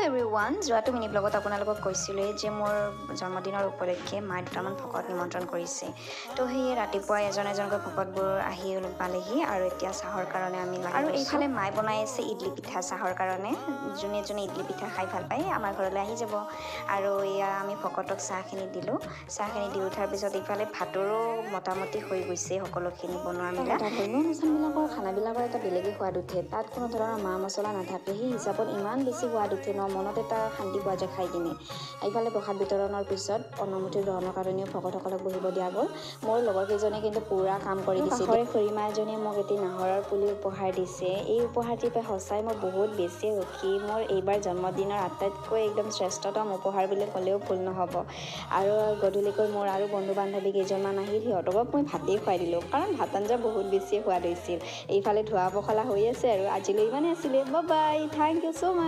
Everyone, যোৱাটো mini ব্লগত আপোনালোকক কৈছিলোঁ যে মোৰ জন্মদিনৰ উপলক্ষে মায়ে দুটামান ভকত নিমন্ত্ৰণ কৰিছে। তো সেই ৰাতিপুৱা এজনকৈ ভকতবোৰ আহি পালেহি আৰু এতিয়া চাহৰ কাৰণে আমি আৰু এইফালে মায়ে বনাই আছে ইডলি পিঠা চাহৰ কাৰণে। যোনে ইডলি পিঠা খাই ভাল পায় আমাৰ ঘৰলৈ আহি যাব। আৰু এয়া আমি ভকতক চাহখিনি দিলোঁ। চাহখিনি দি উঠাৰ পিছত ইফালে ভাতৰো মোটামুটি হৈ গৈছে সকলোখিনি বনোৱা মেলা। ধৰ্মীয় অনুষ্ঠানবিলাকৰ খানাবিলাকৰ এটা বেলেগেই সোৱাদ উঠে। তাত কোনো ধৰণৰ মা মছলা নাথাকে, সেই হিচাপত ইমান বেছি সোৱাদ উঠে ন, মনত এটা শান্তি পোৱা যায় খাই কিনে। এইফালে প্ৰসাদ বিতৰণৰ পিছত অনুমতি গ্ৰহণৰ কাৰণেও ভকতসকলক বহিব দিয়া গ'ল। মোৰ লগৰ কেইজনে কিন্তু পুৰা কাম কৰি দিছে। খুৰীমা এজনীয়ে মোক এটি নাহৰৰ পুলি উপহাৰ দিছে। এই উপহাৰটি পাই সঁচাই মই বহুত বেছি সুখী। মোৰ এইবাৰ জন্মদিনৰ আটাইতকৈ একদম শ্ৰেষ্ঠতম উপহাৰ বুলি ক'লেও ভুল নহ'ব। আৰু গধূলিকৈ মোৰ আৰু বন্ধু বান্ধৱী কেইজনমান আহিল, সিহঁতকো মই ভাতেই খুৱাই দিলোঁ, কাৰণ ভাত আঞ্জা বহুত বেছি সোৱাদ হৈছিল। এইফালে ধোৱা পখলা হৈ আছে আৰু আজিলৈ ইমানেই আছিলে। Bye bye, thank you so' much.